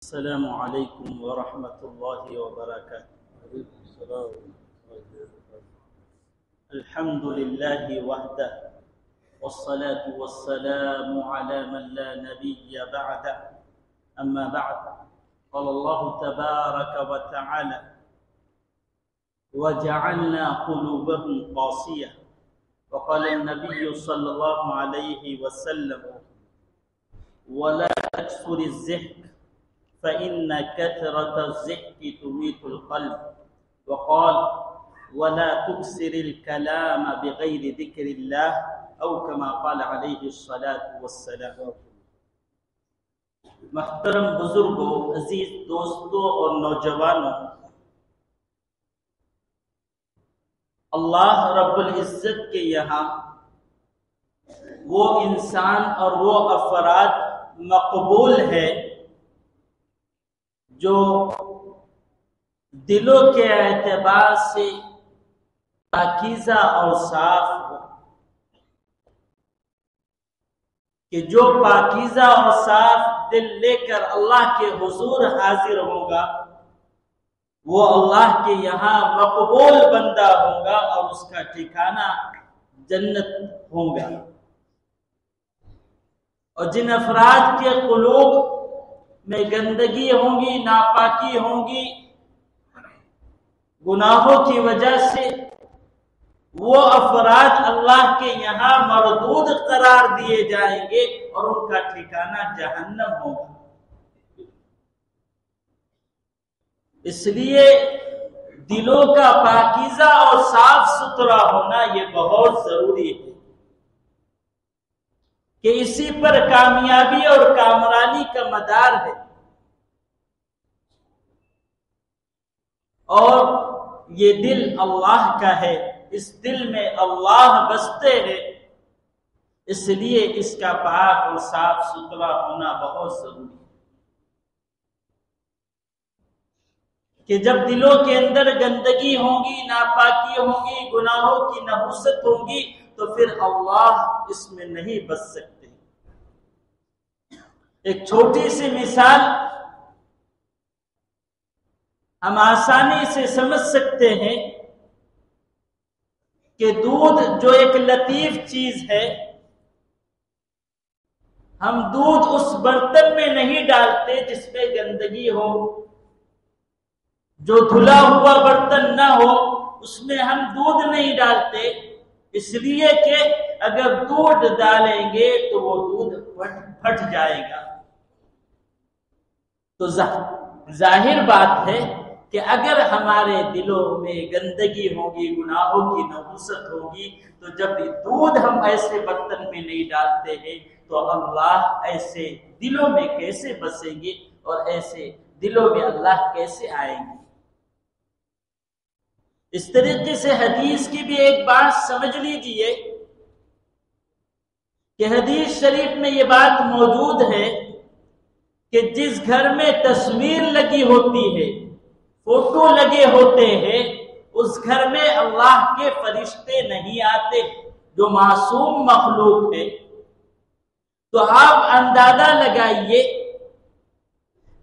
السلام علیکم ورحمۃ اللہ وبرکاتہ۔ الحمد للہ وحدہ والصلاة والسلام على من لا نبی بعدہ، اما بعد، قال اللہ تبارک وتعالی وجعلنا قلوبهم قاسیہ، وقال النبی صلی اللہ علیہ وسلم ولا تكثر الضحك فإن كثرة الضحك تميت القلب، وقال ولا تكثر الكلام بغير ذكر الله، أو كما قال عليه الصلاة والسلام۔ محترم بزرگوں، عزیز دوستوں اور نوجوانوں، اللہ رب العزت کے یہاں وہ انسان اور وہ افراد مقبول ہے جو دلوں کے اعتبار سے پاکیزہ اور صاف ہو، کہ جو پاکیزہ اور صاف دل لے کر اللہ کے حضور حاضر ہوگا وہ اللہ کے یہاں مقبول بندہ ہوگا اور اس کا ٹھکانہ جنت ہوگا۔ اور جن افراد کے قلوب میں گندگی ہوں گی، ناپاکی ہوں گی، گناہوں کی وجہ سے، وہ افراد اللہ کے یہاں مردود قرار دیے جائیں گے اور ان کا ٹھکانہ جہنم ہوگا۔ اس لیے دلوں کا پاکیزہ اور صاف ستھرا ہونا یہ بہت ضروری ہے کہ اسی پر کامیابی اور کامرانی کا مدار ہے۔ اور یہ دل اللہ کا ہے، اس دل میں اللہ بستے ہیں، اس لیے اس کا پاک اور صاف ستھرا ہونا بہت ضروری ہے۔ کہ جب دلوں کے اندر گندگی ہوگی، ناپاکی ہوگی، گناہوں کی نحوست ہوگی تو پھر اللہ اس میں نہیں بس سکتے۔ ایک چھوٹی سی مثال ہم آسانی سے سمجھ سکتے ہیں کہ دودھ جو ایک لطیف چیز ہے، ہم دودھ اس برتن میں نہیں ڈالتے جس میں گندگی ہو، جو دھلا ہوا برتن نہ ہو اس میں ہم دودھ نہیں ڈالتے، اس لیے کہ اگر دودھ ڈالیں گے تو وہ دودھ پھٹ جائے گا۔ تو ظاہر بات ہے کہ اگر ہمارے دلوں میں گندگی ہوگی، گناہوں کی نحوست ہوگی، تو جب دودھ ہم ایسے برتن میں نہیں ڈالتے ہیں تو اللہ ایسے دلوں میں کیسے بسیں گے اور ایسے دلوں میں اللہ کیسے آئیں گے؟ اس طریقے سے حدیث کی بھی ایک بات سمجھ لیجئے کہ حدیث شریف میں یہ بات موجود ہے کہ جس گھر میں تصویر لگی ہوتی ہے، فوٹو لگے ہوتے ہیں، اس گھر میں اللہ کے فرشتے نہیں آتے، جو معصوم مخلوق ہے۔ تو آپ اندازہ لگائیے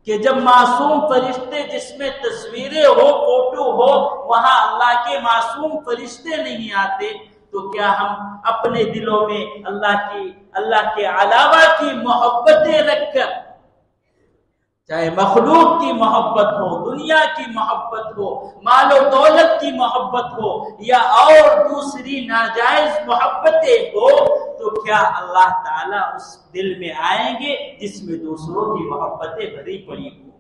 کہ جب معصوم فرشتے جس میں تصویریں ہو، فوٹو ہو، وہاں اللہ کے معصوم فرشتے نہیں آتے، تو کیا ہم اپنے دلوں میں اللہ کے علاوہ کی محبتیں رکھ کر، چاہے مخلوق کی محبت ہو، دنیا کی محبت ہو، مال و دولت کی محبت ہو، یا اور دوسری ناجائز محبتیں ہو، تو کیا اللہ تعالیٰ اس دل میں آئیں گے جس میں دوسروں کی محبتیں بھری پڑی ہو؟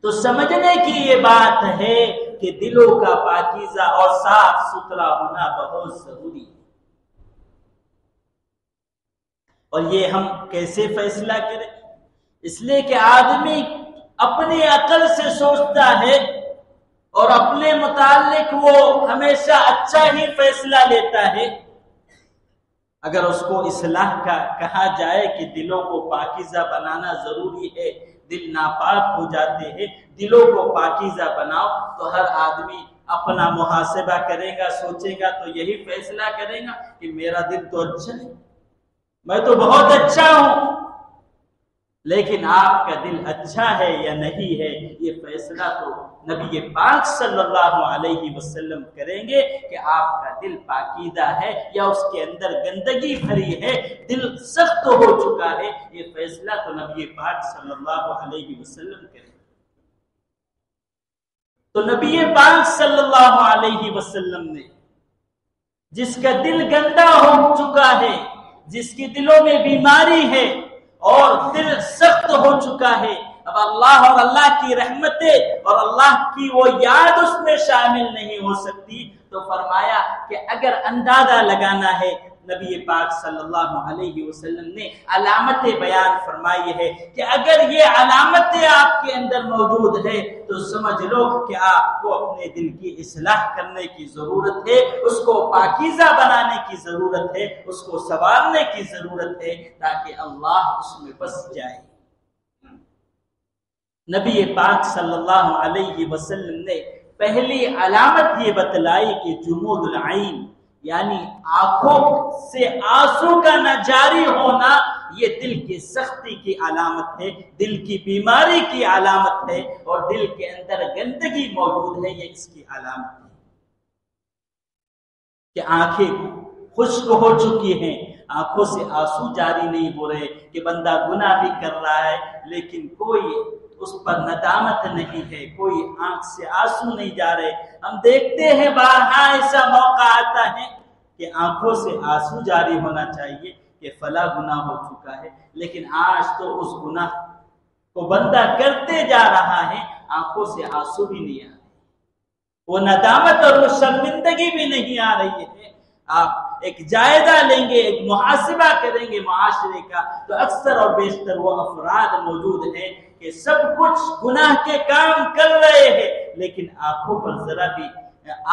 تو سمجھنے کی یہ بات ہے کہ دلوں کا پاکیزہ اور صاف ستھرا ہونا بہت ضروری ہے۔ اور یہ ہم کیسے فیصلہ کریں؟ اس لیے کہ آدمی اپنی عقل سے سوچتا ہے اور اپنے متعلق وہ ہمیشہ اچھا ہی فیصلہ لیتا ہے۔ اگر اس کو اصلاح کا کہا جائے کہ دلوں کو پاکیزہ بنانا ضروری ہے، دل ناپاک ہو جاتے ہیں، دلوں کو پاکیزہ بناؤ، تو ہر آدمی اپنا محاسبہ کرے گا، سوچے گا، تو یہی فیصلہ کرے گا کہ میرا دل تو اچھا ہے، میں تو بہت اچھا ہوں، لیکن آپ کا دل اچھا ہے یا نہیں ہے یہ فیصلہ تو نبی پاک صلی اللہ علیہ وسلم کریں گے کہ آپ کا دل پاکیزہ ہے یا اس کے اندر گندگی بھری ہے، دل سخت ہو چکا ہے، یہ فیصلہ تو نبی پاک صلی اللہ علیہ وسلم کریں گے۔ تو نبی پاک صلی اللہ علیہ وسلم نے جس کا دل گندا ہو چکا ہے، جس کے دلوں میں بیماری ہے اور دل سخت ہو چکا ہے، اب اللہ اور اللہ کی رحمتیں اور اللہ کی وہ یاد اس میں شامل نہیں ہو سکتی، تو فرمایا کہ اگر اندازہ لگانا ہے، نبی پاک صلی اللہ علیہ وسلم نے علامتیں بیان فرمائی ہے کہ اگر یہ علامتیں آپ کے اندر موجود ہے تو سمجھ لو کہ آپ کو اپنے دل کی اصلاح کرنے کی ضرورت ہے، اس کو پاکیزہ بنانے کی ضرورت ہے، اس کو سنوارنے کی ضرورت ہے تاکہ اللہ اس میں بس جائے۔ نبی پاک صلی اللہ علیہ وسلم نے پہلی علامت یہ بتلائی کہ جمود العین، یعنی آنکھوں سے آنسو کا نہ جاری ہونا، یہ دل کی سختی کی علامت ہے، دل کی بیماری کی علامت ہے، اور دل کے اندر گندگی موجود ہے، یہ اس کی علامت ہے کہ آنکھیں خشک ہو چکی ہیں، آنکھوں سے آنسو جاری نہیں ہو رہے، کہ بندہ گناہ بھی کر رہا ہے لیکن کوئی اس پر ندامت نہیں ہے، کوئی آنکھ سے آنسو نہیں جا رہے۔ ہم دیکھتے ہیں بارہا ایسا موقع آتا ہے کہ آنکھوں سے آنسو جاری ہونا چاہیے کہ فلاں گناہ ہو چکا ہے، لیکن آج تو اس گناہ کو بندہ کرتے جا رہا ہے، آنکھوں سے آنسو بھی نہیں آ رہے، وہ ندامت اور وہ شرمندگی بھی نہیں آ رہی ہے۔ آپ ایک جائزہ لیں گے، ایک محاسبہ کریں گے معاشرے کا، تو اکثر اور بیشتر وہ افراد موجود ہیں کہ سب کچھ گناہ کے کام کر رہے ہیں لیکن آنکھوں پر ذرا بھی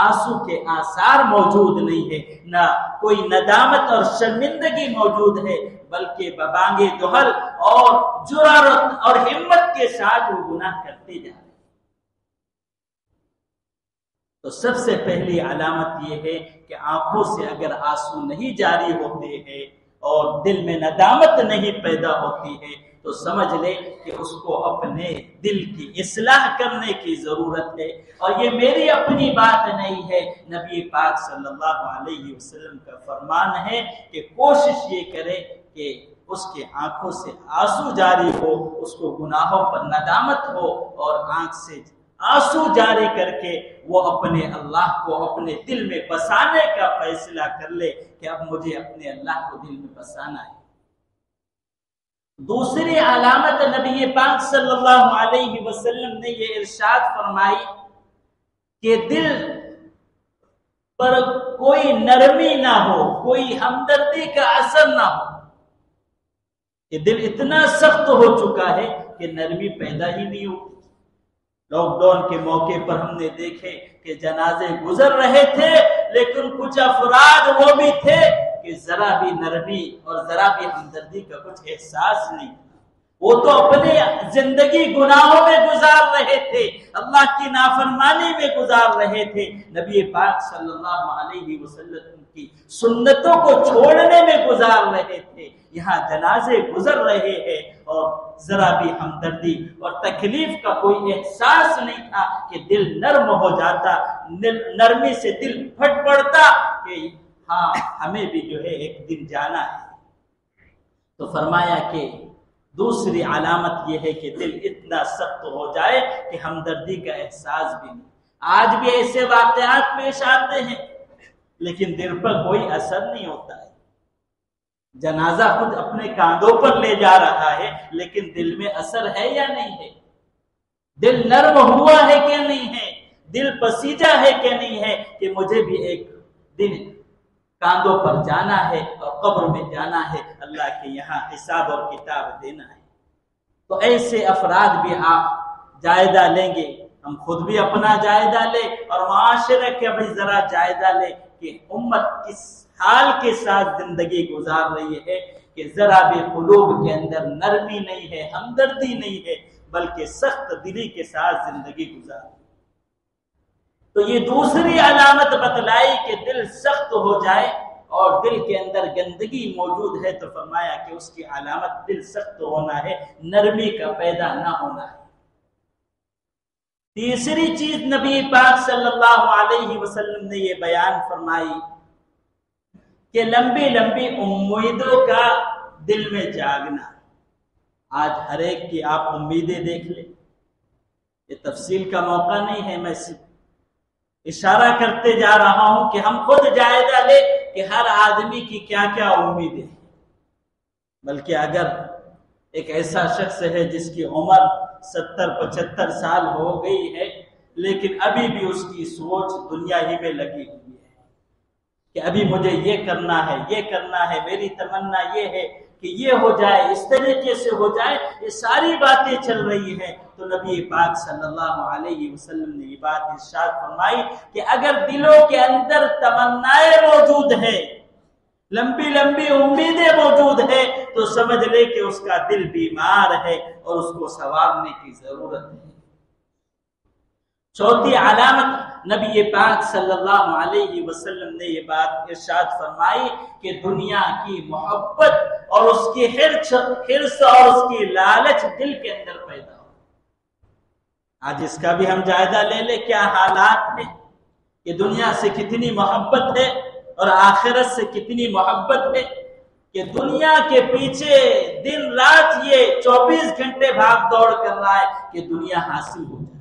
آنسو کے آثار موجود نہیں ہے، نہ کوئی ندامت اور شرمندگی موجود ہے، بلکہ ببانگے دہل اور جرأت اور ہمت کے ساتھ وہ گناہ کرتے جا رہے ہیں۔ تو سب سے پہلی علامت یہ ہے کہ آنکھوں سے اگر آنسو نہیں جاری ہوتے ہیں اور دل میں ندامت نہیں پیدا ہوتی ہے تو سمجھ لے کہ اس کو اپنے دل کی اصلاح کرنے کی ضرورت ہے، اور یہ میری اپنی بات نہیں ہے، نبی پاک صلی اللہ علیہ وسلم کا فرمان ہے کہ کوشش یہ کرے کہ اس کے آنکھوں سے آنسو جاری ہو، اس کو گناہوں پر ندامت ہو، اور آنکھ سے آنسو جاری کر کے وہ اپنے اللہ کو اپنے دل میں بسانے کا فیصلہ کر لے کہ اب مجھے اپنے اللہ کو دل میں بسانا ہے۔ دوسری علامت نبی پاک صلی اللہ علیہ وسلم نے یہ ارشاد فرمائی کہ دل پر کوئی نرمی نہ ہو، کوئی ہمدردی کا اثر نہ ہو، کہ دل اتنا سخت ہو چکا ہے کہ نرمی پیدا ہی نہیں ہوتی۔ لاک ڈاؤن کے موقع پر ہم نے دیکھے کہ جنازے گزر رہے تھے لیکن کچھ افراد وہ بھی تھے کہ ذرا بھی نرمی اور ذرا بھی ہمدردی کا کچھ احساس نہیں تھا، وہ تو اپنے زندگی گناہوں میں گزار رہے تھے، اللہ کی نافرمانی میں گزار رہے تھے، نبی پاک صلی اللہ علیہ وسلم کی سنتوں کو چھوڑنے میں گزار رہے تھے، یہاں جنازے گزر رہے ہیں اور ذرا بھی ہمدردی اور تکلیف کا کوئی احساس نہیں تھا کہ دل نرم ہو جاتا، نرمی سے دل پھٹ پڑتا کہ ہاں ہمیں بھی جو ہے ایک دن جانا ہے۔ تو فرمایا کہ دوسری علامت یہ ہے کہ دل اتنا سخت ہو جائے کہ ہمدردی کا احساس بھی نہیں۔ آج بھی ایسے واقعات پیش آتے ہیں لیکن دل پر کوئی اثر نہیں ہوتا ہے، جنازہ خود اپنے کاندھوں پر لے جا رہا ہے لیکن دل میں اثر ہے یا نہیں ہے، دل نرم ہوا ہے کہ نہیں ہے، دل پسیجا ہے کہ نہیں ہے کہ مجھے بھی ایک دن کاندھوں پر جانا ہے اور قبر میں جانا ہے، اللہ کے یہاں حساب اور کتاب دینا ہے۔ تو ایسے افراد بھی آپ جائزہ لیں گے، ہم خود بھی اپنا جائزہ لیں اور معاشرے کے بھی ذرا جائزہ لیں کہ امت کس حال کے ساتھ زندگی گزار رہی ہے کہ ذرا بھی قلوب کے اندر نرمی نہیں ہے، ہمدردی نہیں ہے، بلکہ سخت دلی کے ساتھ زندگی گزار رہی ہے۔ تو یہ دوسری علامت بتلائی کہ دل سخت ہو جائے اور دل کے اندر گندگی موجود ہے تو فرمایا کہ اس کی علامت دل سخت ہونا ہے، نرمی کا پیدا نہ ہونا ہے۔ تیسری چیز نبی پاک صلی اللہ علیہ وسلم نے یہ بیان فرمائی کہ لمبی لمبی امیدوں کا دل میں جاگنا۔ آج ہر ایک کی آپ امیدیں دیکھ لیں، یہ تفصیل کا موقع نہیں ہے، میں صرف اشارہ کرتے جا رہا ہوں کہ ہم خود جائزہ لیں کہ ہر آدمی کی کیا کیا امیدیں ہیں۔ بلکہ اگر ایک ایسا شخص ہے جس کی عمر 70-75 سال ہو گئی ہے لیکن ابھی بھی اس کی سوچ دنیا ہی میں لگی ہوئی ہے کہ ابھی مجھے یہ کرنا ہے، یہ کرنا ہے، میری تمنا یہ ہے کہ یہ ہو جائے، اس طریقے سے ہو جائے، یہ ساری باتیں چل رہی ہیں، تو نبی پاک صلی اللہ علیہ وسلم نے یہ بات ارشاد فرمائی کہ اگر دلوں کے اندر تمنائیں موجود ہیں، لمبی لمبی امیدیں موجود ہیں، تو سمجھ لے کہ اس کا دل بیمار ہے اور اس کو سنوارنے کی ضرورت ہے۔ چوتھی علامت نبی پاک صلی اللہ علیہ وسلم نے یہ بات ارشاد فرمائی کہ دنیا کی محبت اور اس کی حرص اور اس کی لالچ دل کے اندر پیدا ہو۔ آج اس کا بھی ہم جائزہ لے لیں، کیا حالات ہیں کہ دنیا سے کتنی محبت ہے اور آخرت سے کتنی محبت ہے کہ دنیا کے پیچھے دن رات یہ 24 گھنٹے بھاگ دوڑ کر رہا ہے کہ دنیا حاصل ہو جائے،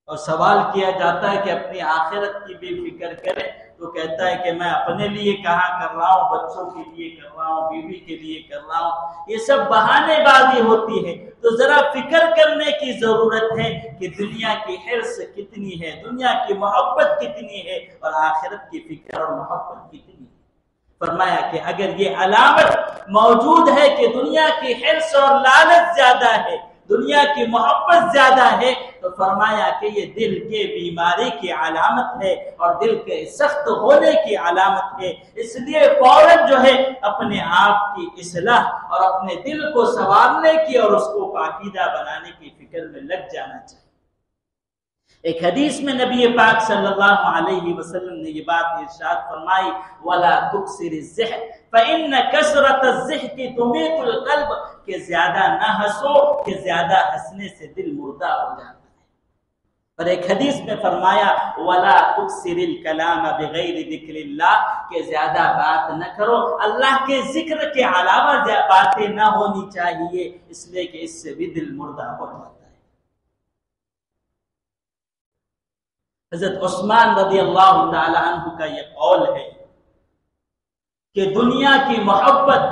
اور سوال کیا جاتا ہے کہ اپنی آخرت کی بھی فکر کرے تو کہتا ہے کہ میں اپنے لیے کہاں کر رہا ہوں، بچوں کے لیے کر رہا ہوں، بیوی کے لیے کر رہا ہوں، یہ سب بہانے بازی ہوتی ہے۔ تو ذرا فکر کرنے کی ضرورت ہے کہ دنیا کی حرص کتنی ہے، دنیا کی محبت کتنی ہے اور آخرت کی فکر اور محبت کتنی ہے۔ فرمایا کہ اگر یہ علامت موجود ہے کہ دنیا کی حرص اور لالچ زیادہ ہے، دنیا کی محبت زیادہ ہے، تو فرمایا کہ یہ دل کے بیماری کی علامت ہے اور دل کے سخت ہونے کی علامت ہے۔ اس لیے فوراً جو ہے اپنے آپ کی اصلاح اور اپنے دل کو سنوارنے کی اور اس کو پاکیزہ بنانے کی فکر میں لگ جانا چاہیے۔ ایک حدیث میں نبی پاک صلی اللہ علیہ وسلم نے یہ بات ارشاد فرمائی وَلَا تُكْسِرِ الزِّحْكِ فَإِنَّ كَسْرَةَ الزِّحْكِ تُمِيتُ الْقَلْبَ، کہ زیادہ نہ ہنسو کہ زیادہ ہنسنے سے دل مردہ ہو جاتا ہے۔ اور ایک حدیث میں فرمایا وَلَا تُكْسِرِ الْكَلَامَ بِغَيْرِ ذِكْرِ اللَّهِ، کہ زیادہ بات نہ کرو، اللہ کے ذکر کے علاوہ باتیں نہ ہونی چاہیے، اس لیے کہ اس سے بھی دل مردہ ہو جاتا ہے۔ حضرت عثمان رضی اللہ تعالی عنہ کا یہ قول ہے کہ دنیا کی محبت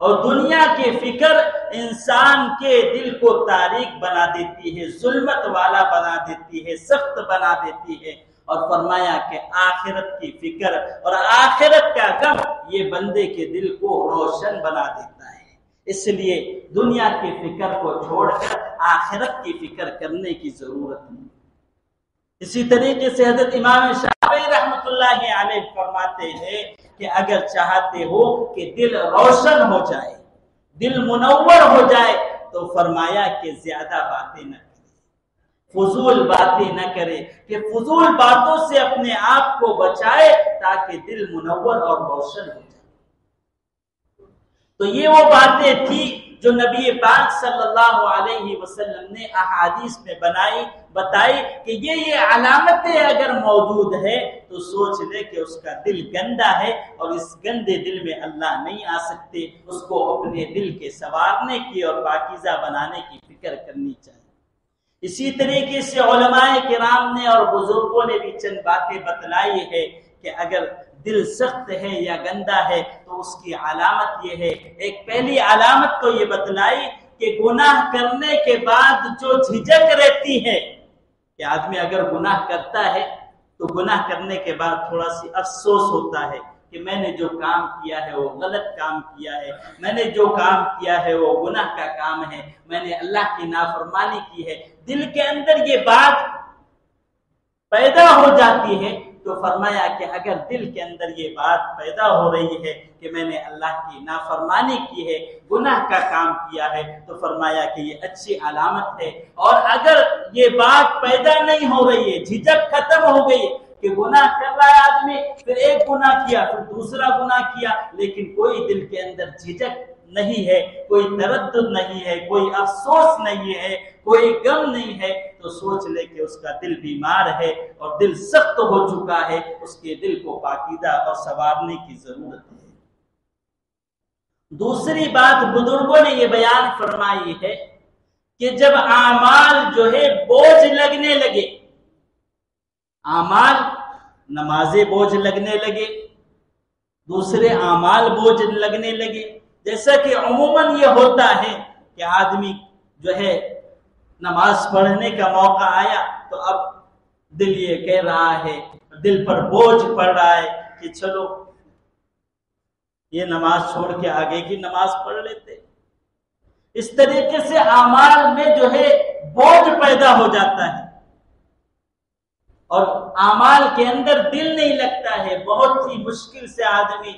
اور دنیا کی فکر انسان کے دل کو تاریک بنا دیتی ہے، ظلمت والا بنا دیتی ہے، سخت بنا دیتی ہے، اور فرمایا کہ آخرت کی فکر اور آخرت کا غم یہ بندے کے دل کو روشن بنا دیتا ہے۔ اس لیے دنیا کی فکر کو چھوڑ کر آخرت کی فکر کرنے کی ضرورت ہے۔ اسی طریقے سے حضرت امام شافعی رحمۃ اللہ علیہ فرماتے ہیں کہ اگر چاہتے ہو کہ دل روشن ہو جائے، دل منور ہو جائے، تو فرمایا کہ زیادہ باتیں نہ کرے، فضول باتیں نہ کرے، کہ فضول باتوں سے اپنے آپ کو بچائے تاکہ دل منور اور روشن ہو جائے۔ تو یہ وہ باتیں تھی جو نبی پاک صلی اللہ علیہ وسلم نے احادیث میں بتائی کہ یہ علامتیں اگر موجود ہے تو سوچ لے کہ اس کا دل گندا ہے اور اس گندے دل میں اللہ نہیں آ سکتے، اس کو اپنے دل کے سنوارنے کی اور پاکیزہ بنانے کی فکر کرنی چاہیے۔ اسی طریقے سے علماء کرام نے اور بزرگوں نے بھی چند باتیں بتلائی ہے کہ اگر دل سخت ہے یا گندا ہے تو اس کی علامت یہ ہے۔ ایک پہلی علامت تو یہ بتلائی کہ گناہ کرنے کے بعد جو جھجک رہتی ہے، کہ آدمی اگر گناہ کرتا ہے تو گناہ کرنے کے بعد تھوڑا سی افسوس ہوتا ہے کہ میں نے جو کام کیا ہے وہ غلط کام کیا ہے، میں نے جو کام کیا ہے وہ گناہ کا کام ہے، میں نے اللہ کی نافرمانی کی ہے، دل کے اندر یہ بات پیدا ہو جاتی ہے۔ تو فرمایا کہ اگر دل کے اندر یہ بات پیدا ہو رہی ہے کہ میں نے اللہ کی نافرمانی کی ہے، گناہ کا کام کیا ہے، تو فرمایا کہ یہ اچھی علامت ہے۔ اور اگر یہ بات پیدا نہیں ہو رہی ہے، جھجک ختم ہو گئی کہ کہ گناہ کر رہا ہے آدمی، پھر ایک گناہ کیا پھر دوسرا گناہ کیا، لیکن کوئی دل کے اندر جھجک نہیں ہے، کوئی تردد نہیں ہے، کوئی افسوس نہیں ہے، کوئی غم نہیں ہے، تو سوچ لے کہ اس کا دل بیمار ہے اور دل سخت ہو چکا ہے، اس کے دل کو پاکیزہ اور سنوارنے کی ضرورت ہے۔ دوسری بات بزرگوں نے یہ بیان فرمائی ہے کہ جب اعمال جو ہے بوجھ لگنے لگے، اعمال نمازیں بوجھ لگنے لگے، دوسرے اعمال بوجھ لگنے لگے، جیسا کہ عموماً یہ ہوتا ہے کہ آدمی جو ہے نماز پڑھنے کا موقع آیا تو اب دل یہ کہہ رہا ہے، دل پر بوجھ پڑ رہا ہے کہ چلو یہ نماز چھوڑ کے آگے کی نماز پڑھ لیتے۔ اس طریقے سے اعمال میں جو ہے بوجھ پیدا ہو جاتا ہے اور اعمال کے اندر دل نہیں لگتا ہے، بہت ہی مشکل سے آدمی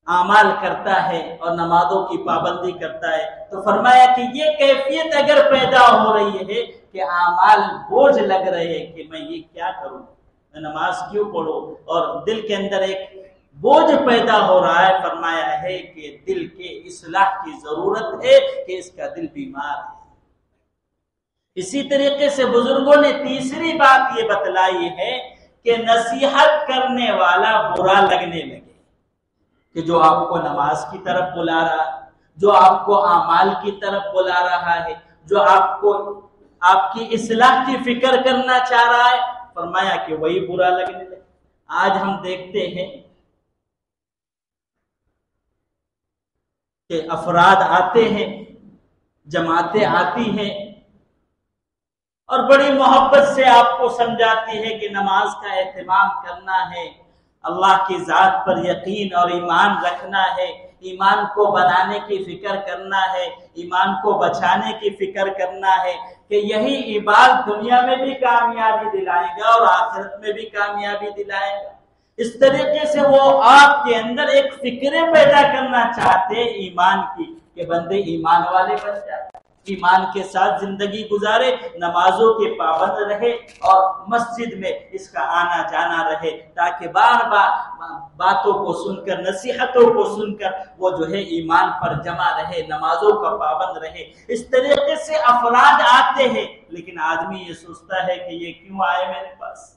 اعمال کرتا ہے اور نمازوں کی پابندی کرتا ہے۔ تو فرمایا کہ یہ کیفیت اگر پیدا ہو رہی ہے کہ اعمال بوجھ لگ رہے ہیں کہ میں یہ کیا کروں، میں نماز کیوں پڑھوں، اور دل کے اندر ایک بوجھ پیدا ہو رہا ہے، فرمایا ہے کہ دل کے اصلاح کی ضرورت ہے کہ اس کا دل بیمار ہے۔ اسی طریقے سے بزرگوں نے تیسری بات یہ بتلائی ہے کہ نصیحت کرنے والا برا لگنے لگے، کہ جو آپ کو نماز کی طرف بلا رہا ہے، جو آپ کو اعمال کی طرف بلا رہا ہے، جو آپ کو آپ کی اصلاح کی فکر کرنا چاہ رہا ہے، فرمایا کہ وہی برا لگنے لگے۔ آج ہم دیکھتے ہیں کہ افراد آتے ہیں، جماعتیں آتی ہیں اور بڑی محبت سے آپ کو سمجھاتی ہے کہ نماز کا اہتمام کرنا ہے، اللہ کی ذات پر یقین اور ایمان رکھنا ہے، ایمان کو بنانے کی فکر کرنا ہے، ایمان کو بچانے کی فکر کرنا ہے، کہ یہی عبادت دنیا میں بھی کامیابی دلائے گا اور آخرت میں بھی کامیابی دلائے گا۔ اس طریقے سے وہ آپ کے اندر ایک فکریں پیدا کرنا چاہتے ہیں ایمان کی، کہ بندے ایمان والے بن جائے، ایمان کے ساتھ زندگی گزارے، نمازوں کے پابند رہے اور مسجد میں اس کا آنا جانا رہے، تاکہ بار بار باتوں کو سن کر، نصیحتوں کو سن کر وہ جو ہے ایمان پر جمع رہے، نمازوں کا پابند رہے۔ اس طریقے سے افراد آتے ہیں، لیکن آدمی یہ سوچتا ہے کہ یہ کیوں آئے میرے پاس؟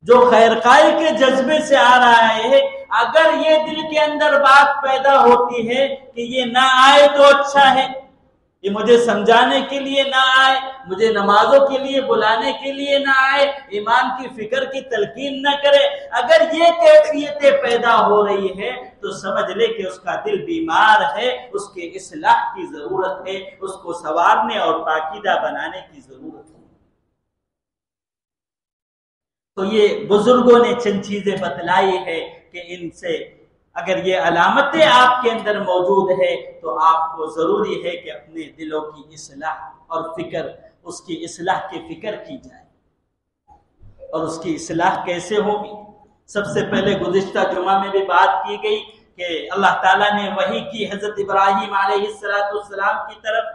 جو خیرخواہی کے جذبے سے آ رہا ہے، اگر یہ دل کے اندر بات پیدا ہوتی ہے کہ یہ نہ آئے تو اچھا ہے، یہ مجھے سمجھانے کے لیے نہ آئے، مجھے نمازوں کے لیے بلانے کے لیے نہ آئے، ایمان کی فکر کی تلقین نہ کرے، اگر یہ کیفیتیں پیدا ہو رہی ہے تو سمجھ لے کہ اس کا دل بیمار ہے، اس کے اصلاح کی ضرورت ہے، اس کو سنوارنے اور پاکیزہ بنانے کی ضرورت ہے۔ تو یہ بزرگوں نے چند چیزیں بتلائی ہے کہ ان سے اگر یہ علامتیں آپ کے اندر موجود ہے تو آپ کو ضروری ہے کہ اپنے دلوں کی اصلاح اور فکر، اس کی اصلاح کی فکر کی جائے۔ اور اس کی اصلاح کیسے ہوگی؟ سب سے پہلے گزشتہ جمعہ میں بھی بات کی گئی کہ اللہ تعالیٰ نے وحی کی حضرت ابراہیم علیہ السلام کی طرف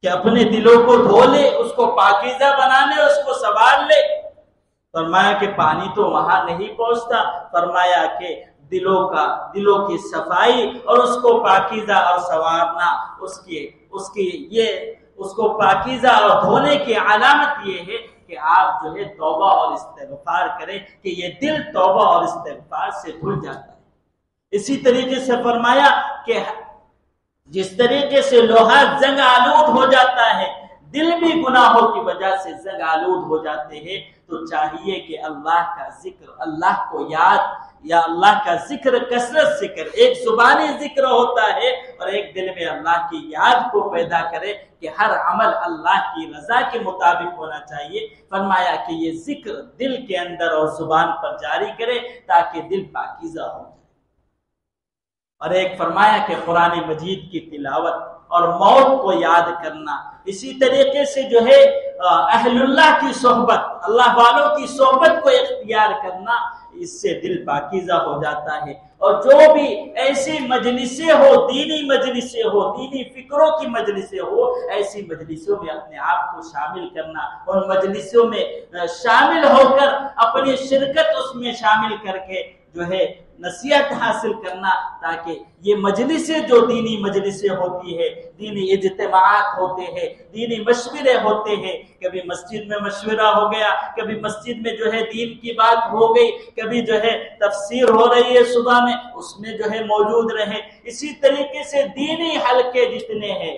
کہ اپنے دلوں کو دھو لے، اس کو پاکیزہ بنا لے، اس کو سنوار لے۔ فرمایا کہ پانی تو وہاں نہیں پہنچتا، فرمایا کہ دلوں کی صفائی اور اس کو پاکیزہ اور سنوارنا، اس کو پاکیزہ اور دھونے کی علامت یہ ہے کہ آپ جو ہے توبہ اور استغفار کریں، کہ یہ دل توبہ اور استغفار سے دھل جاتا ہے۔ اسی طریقے سے فرمایا کہ جس طریقے سے لوہا زنگ آلود ہو جاتا ہے، دل بھی گناہوں کی وجہ سے زنگ آلود ہو جاتے ہیں، تو چاہیے کہ اللہ کا ذکر، اللہ کو یاد یا اللہ کا ذکر کثرت سے کرے۔ ایک زبانی ذکر ہوتا ہے اور ایک دل میں اللہ کی یاد کو پیدا کرے کہ ہر عمل اللہ کی رضا کے مطابق ہونا چاہیے۔ فرمایا کہ یہ ذکر دل کے اندر اور زبان پر جاری کرے تاکہ دل پاکیزہ ہو جائے۔ اور ایک فرمایا کہ قرآن مجید کی تلاوت اور موت کو یاد کرنا، اسی طریقے سے جو ہے اہل اللہ کی صحبت، اللہ والوں کی صحبت کو اختیار کرنا، اس سے دل پاکیزہ ہو جاتا ہے۔ اور جو بھی ایسی مجلسیں ہو، دینی مجلسیں ہو، دینی فکروں کی مجلسیں ہو، ایسی مجلسوں میں اپنے آپ کو شامل کرنا، ان مجلسوں میں شامل ہو کر اپنی شرکت اس میں شامل کر کے جو ہے نصیحت حاصل کرنا، تاکہ یہ مجلسیں جو دینی مجلسیں ہوتی ہے، دینی اجتماعات ہوتے ہیں، دینی مشورے ہوتے ہیں، کبھی مسجد میں مشورہ ہو گیا، کبھی مسجد میں جو ہے دین کی بات ہو گئی، کبھی جو ہے تفسیر ہو رہی ہے صبح میں، اس میں جو ہے موجود رہے۔ اسی طریقے سے دینی حلقے جتنے ہیں،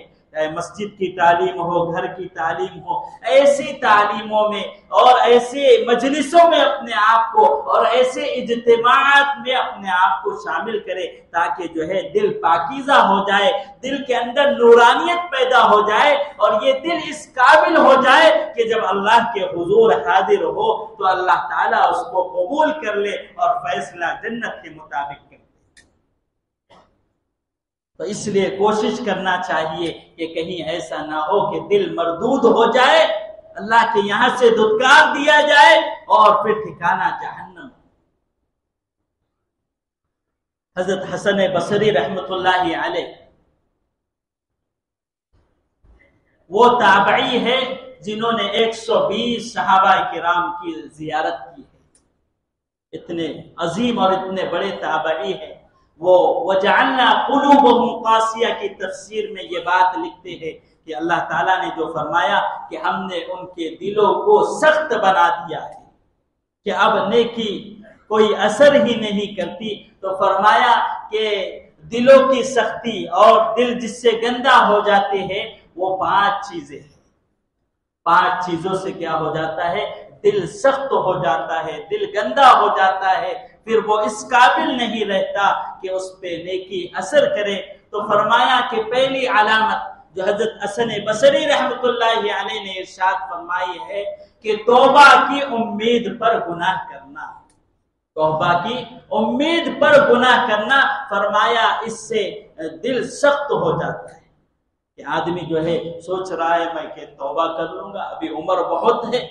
مسجد کی تعلیم ہو، گھر کی تعلیم ہو، ایسی تعلیموں میں اور ایسے مجلسوں میں اپنے آپ کو اور ایسے اجتماعات میں اپنے آپ کو شامل کرے، تاکہ جو ہے دل پاکیزہ ہو جائے، دل کے اندر نورانیت پیدا ہو جائے، اور یہ دل اس قابل ہو جائے کہ جب اللہ کے حضور حاضر ہو تو اللہ تعالیٰ اس کو قبول کر لے اور فیصلہ جنت کے مطابق کرے۔ تو اس لیے کوشش کرنا چاہیے کہ کہیں ایسا نہ ہو کہ دل مردود ہو جائے، اللہ کے یہاں سے دھتکار دیا جائے اور پھر ٹھکانہ جہنم۔ حضرت حسن بصری رحمت اللہ علیہ وہ تابعی ہے جنہوں نے 120 صحابہ کرام کی زیارت کی ہے، اتنے عظیم اور اتنے بڑے تابعی ہیں۔ وہ وَجَعَلْنَا قُلُوبَهُمْ قَاسِيَةً کی تفسیر میں یہ بات لکھتے ہیں کہ اللہ تعالیٰ نے جو فرمایا کہ ہم نے ان کے دلوں کو سخت بنا دیا ہے کہ اب نیکی کوئی اثر ہی نہیں کرتی، تو فرمایا کہ دلوں کی سختی اور دل جس سے گندا ہو جاتے ہیں وہ 5 چیزیں ہیں۔ 5 چیزوں سے کیا ہو جاتا ہے؟ دل سخت ہو جاتا ہے، دل گندا ہو جاتا ہے، پھر وہ اس قابل نہیں رہتا کہ اس پہ نیکی اثر کرے۔ تو فرمایا کہ پہلی علامت جو حضرت حسن بصری رحمت اللہ علیہ نے ارشاد فرمائی ہے کہ توبہ کی امید پر گناہ کرنا، توبہ کی امید پر گناہ کرنا۔ فرمایا اس سے دل سخت ہو جاتا ہے کہ آدمی جو ہے سوچ رہا ہے میں کہ توبہ کر لوں گا، ابھی عمر بہت ہے۔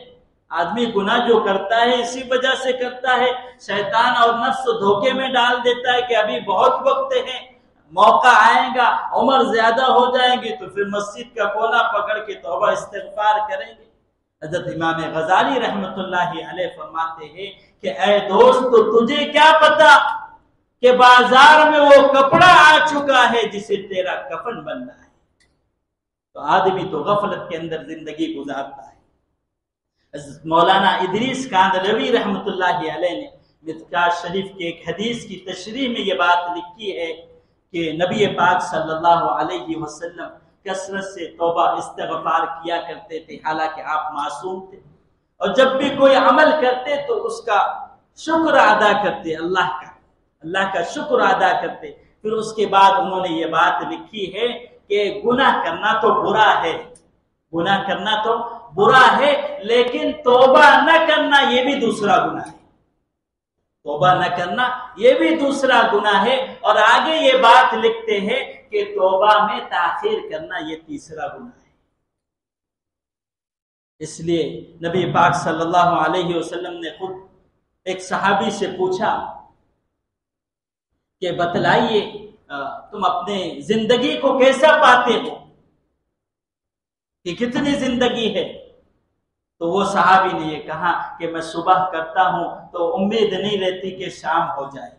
آدمی گناہ جو کرتا ہے اسی وجہ سے کرتا ہے، شیطان اور نفس دھوکے میں ڈال دیتا ہے کہ ابھی بہت وقت ہے، موقع آئے گا، عمر زیادہ ہو جائے گی تو پھر مسجد کا کونا پکڑ کے توبہ استغفار کریں گے۔ حضرت امام غزالی رحمت اللہ علیہ فرماتے ہیں کہ اے دوست، تو تجھے کیا پتا کہ بازار میں وہ کپڑا آ چکا ہے جسے تیرا کفن بننا ہے۔ تو آدمی تو غفلت کے اندر زندگی گزارتا ہے۔ مولانا ادریس کاندھلوی رحمت اللہ علیہ نے مذکار شریف کے ایک حدیث کی تشریح میں یہ بات لکھی ہے کہ نبی پاک صلی اللہ علیہ وسلم کثرت سے توبہ استغفار کیا کرتے تھے، حالانکہ آپ معصوم تھے، اور جب بھی کوئی عمل کرتے تو اس کا شکر ادا کرتے، اللہ کا شکر ادا کرتے۔ پھر اس کے بعد انہوں نے یہ بات لکھی ہے کہ گناہ کرنا تو برا ہے، گناہ کرنا تو برا ہے، لیکن توبہ نہ کرنا یہ بھی دوسرا گناہ ہے، توبہ نہ کرنا یہ بھی دوسرا گناہ ہے۔ اور آگے یہ بات لکھتے ہیں کہ توبہ میں تاخیر کرنا یہ تیسرا گناہ ہے۔ اس لیے نبی پاک صلی اللہ علیہ وسلم نے خود ایک صحابی سے پوچھا کہ بتلائیے تم اپنے زندگی کو کیسا پاتے ہو، کہ کتنی زندگی ہے؟ تو وہ صحابی نے یہ کہا کہ میں صبح کرتا ہوں تو امید نہیں رہتی کہ شام ہو جائے۔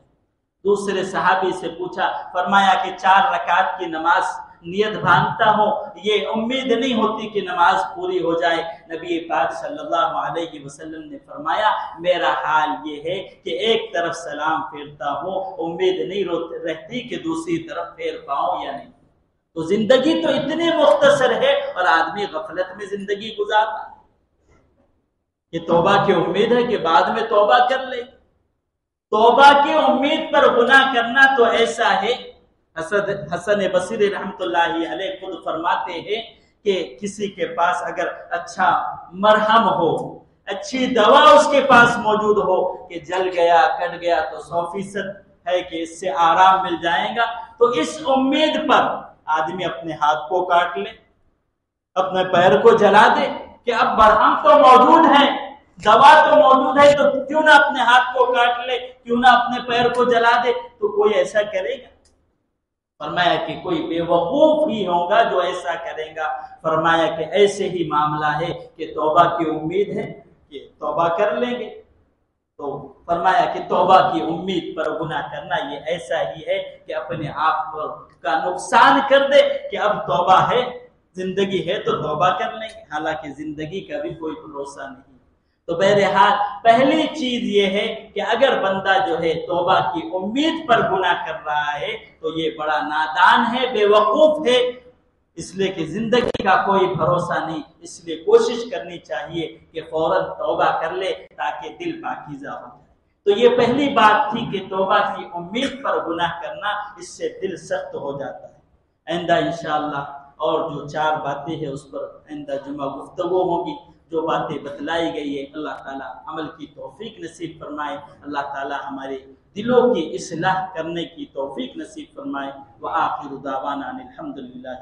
دوسرے صحابی سے پوچھا، فرمایا کہ 4 رکعت کی نماز نیت باندھتا ہوں، یہ امید نہیں ہوتی کہ نماز پوری ہو جائے۔ نبی پاک صلی اللہ علیہ وسلم نے فرمایا میرا حال یہ ہے کہ ایک طرف سلام پھیرتا ہوں، امید نہیں رہتی کہ دوسری طرف پھیر پاؤں یا نہیں۔ تو زندگی تو اتنی مختصر ہے اور آدمی غفلت میں زندگی گزارتا ہے کہ توبہ کی امید ہے کہ بعد میں توبہ کر لے۔ توبہ کی امید پر گناہ کرنا تو ایسا ہے، حسن بصری رحمت اللہ علیہ خود فرماتے ہیں کہ کسی کے پاس اگر اچھا مرہم ہو، اچھی دوا اس کے پاس موجود ہو کہ جل گیا کٹ گیا تو 100% ہے کہ اس سے آرام مل جائے گا، تو اس امید پر آدمی اپنے ہاتھ کو کاٹ لے، اپنے پیر کو جلا دے کہ اب مرہم تو موجود ہے، دوا تو موجود ہے تو کیوں نہ اپنے ہاتھ کو کاٹ لے، کیوں نہ اپنے پیر کو جلا دے؟ تو کوئی ایسا کرے گا؟ فرمایا کہ کوئی بے وقوف ہی ہوگا جو ایسا کرے گا۔ فرمایا کہ ایسے ہی معاملہ ہے کہ توبہ کی امید ہے کہ توبہ کر لیں گے۔ تو فرمایا کہ توبہ کی امید پر گناہ کرنا یہ ایسا ہی ہے کہ اپنے آپ کا نقصان کر دے کہ اب توبہ ہے، زندگی ہے تو توبہ کر لیں گے، حالانکہ زندگی کا بھی کوئی بھروسہ نہیں۔ تو بہرحال پہلی چیز یہ ہے کہ اگر بندہ جو ہے توبہ کی امید پر گناہ کر رہا ہے تو یہ بڑا نادان ہے، بے وقوف ہے، اس لیے کہ زندگی کا کوئی بھروسہ نہیں۔ اس لیے کوشش کرنی چاہیے کہ فوراً توبہ کر لے تاکہ دل پاکیزہ ہو جائے۔ تو یہ پہلی بات تھی کہ توبہ کی امید پر گناہ کرنا، اس سے دل سخت ہو جاتا ہے۔ آئندہ انشاءاللہ اور جو 4 باتیں ہیں اس پر آئندہ جمعہ گفتگو ہوگی۔ جو باتیں بتلائی گئی ہے اللہ تعالیٰ عمل کی توفیق نصیب فرمائے، اللہ تعالیٰ ہمارے دلوں کی اصلاح کرنے کی توفیق نصیب فرمائے۔ وآخر دعوانا الحمدللہ۔